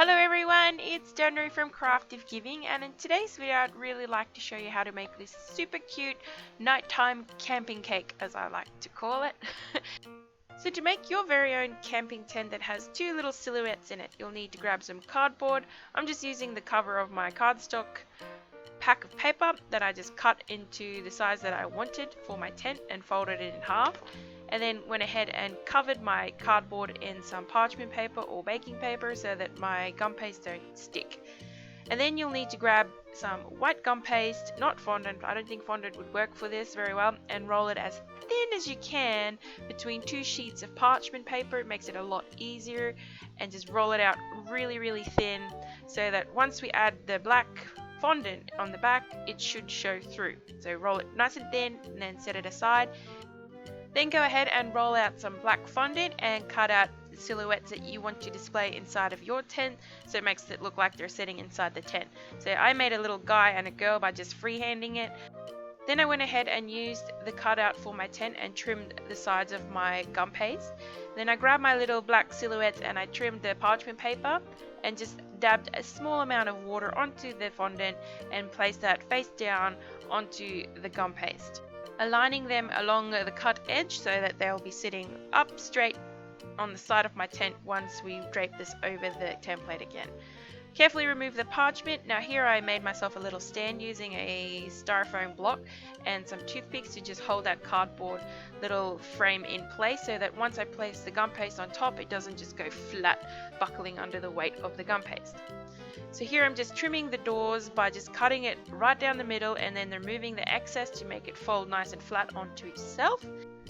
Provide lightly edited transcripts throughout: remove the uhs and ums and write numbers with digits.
Hello everyone, it's Danrie from Craftofgiving, and in today's video I'd really like to show you how to make this super cute nighttime camping cake, as I like to call it. So to make your very own camping tent that has two little silhouettes in it, you'll need to grab some cardboard. I'm just using the cover of my cardstock pack of paper that I just cut into the size that I wanted for my tent and folded it in half, and then went ahead and covered my cardboard in some parchment paper or baking paper so that my gum paste don't stick. And then you'll need to grab some white gum paste, not fondant. I don't think fondant would work for this very well, and roll it as thin as you can between two sheets of parchment paper. It makes it a lot easier, and just roll it out really thin so that once we add the black fondant on the back, it should show through. So roll it nice and thin and then set it aside. Then go ahead and roll out some black fondant and cut out the silhouettes that you want to display inside of your tent, so it makes it look like they're sitting inside the tent. So I made a little guy and a girl by just freehanding it. Then I went ahead and used the cutout for my tent and trimmed the sides of my gum paste. Then I grabbed my little black silhouettes and I trimmed the parchment paper and just dabbed a small amount of water onto the fondant and placed that face down onto the gum paste, aligning them along the cut edge so that they'll be sitting up straight on the side of my tent once we drape this over the template again. Carefully remove the parchment. Now here I made myself a little stand using a styrofoam block and some toothpicks to just hold that cardboard little frame in place so that once I place the gum paste on top, it doesn't just go flat, buckling under the weight of the gum paste. So here I'm just trimming the doors by just cutting it right down the middle and then removing the excess to make it fold nice and flat onto itself.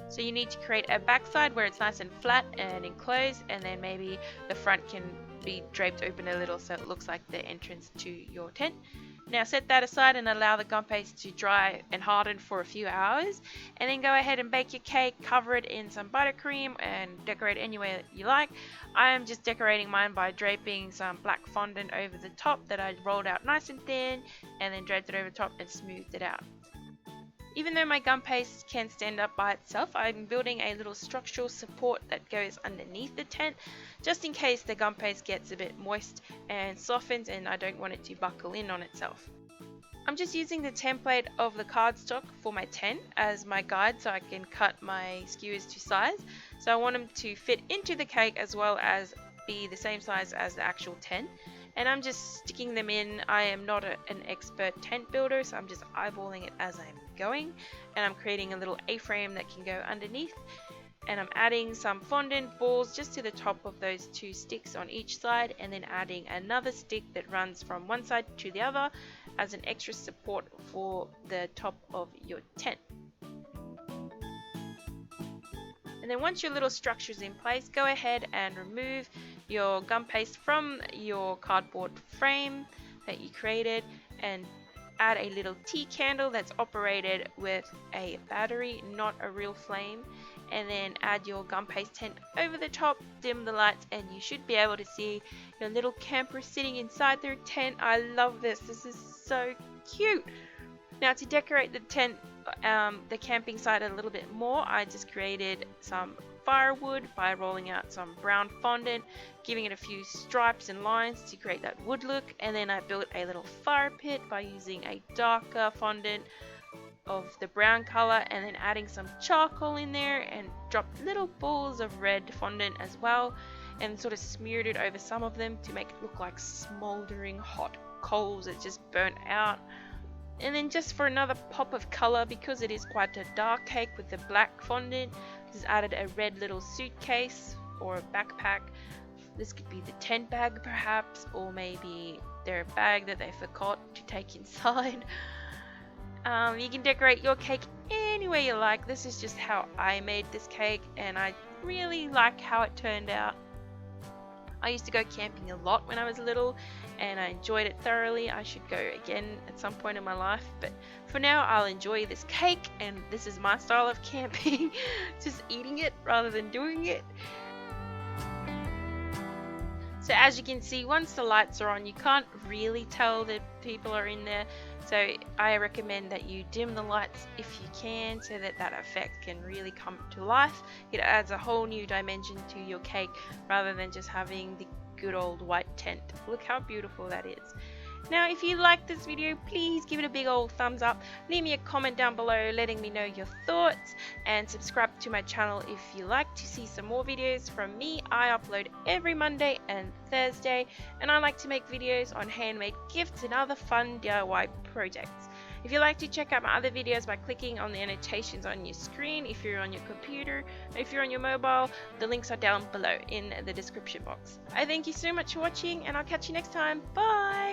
So you need to create a backside where it's nice and flat and enclosed, and then maybe the front can be draped open a little so it looks like the entrance to your tent. Now set that aside and allow the gum paste to dry and harden for a few hours, and then go ahead and bake your cake. Cover it in some buttercream and decorate any way that you like. I am just decorating mine by draping some black fondant over the top that I rolled out nice and thin, and then draped it over the top and smoothed it out. Even though my gum paste can stand up by itself, I'm building a little structural support that goes underneath the tent, just in case the gum paste gets a bit moist and softens and I don't want it to buckle in on itself. I'm just using the template of the cardstock for my tent as my guide so I can cut my skewers to size. So I want them to fit into the cake as well as be the same size as the actual tent. And I'm just sticking them in. I am not an expert tent builder, so I'm just eyeballing it as I'm going, and I'm creating a little A-frame that can go underneath, and I'm adding some fondant balls just to the top of those two sticks on each side, and then adding another stick that runs from one side to the other as an extra support for the top of your tent. And then once your little structure's in place, go ahead and remove your gum paste from your cardboard frame that you created and add a little tea candle that's operated with a battery, not a real flame, and then add your gum paste tent over the top, dim the lights, and you should be able to see your little camper sitting inside their tent. I love this. This is so cute. Now to decorate the tent, the camping site a little bit more, I just created some firewood by rolling out some brown fondant, giving it a few stripes and lines to create that wood look, and then I built a little fire pit by using a darker fondant of the brown color and then adding some charcoal in there and dropped little balls of red fondant as well, and sort of smeared it over some of them to make it look like smoldering hot coals that just burnt out. And then just for another pop of color, because it is quite a dark cake with the black fondant, just added a red little suitcase or a backpack. This could be the tent bag perhaps, or maybe their bag that they forgot to take inside. You can decorate your cake any way you like. This is just how I made this cake, and I really like how it turned out. I used to go camping a lot when I was little, and I enjoyed it thoroughly. I should go again at some point in my life, but for now I'll enjoy this cake, and this is my style of camping, just eating it rather than doing it. So as you can see, once the lights are on, you can't really tell that people are in there. So I recommend that you dim the lights if you can, so that that effect can really come to life. It adds a whole new dimension to your cake rather than just having the good old white tent. Look how beautiful that is. Now, if you like this video, please give it a big old thumbs up. Leave me a comment down below letting me know your thoughts, and subscribe to my channel if you like to see some more videos from me. I upload every Monday and Thursday, and I like to make videos on handmade gifts and other fun DIY projects. If you'd like to check out my other videos by clicking on the annotations on your screen, if you're on your computer, or if you're on your mobile, the links are down below in the description box. I thank you so much for watching, and I'll catch you next time. Bye!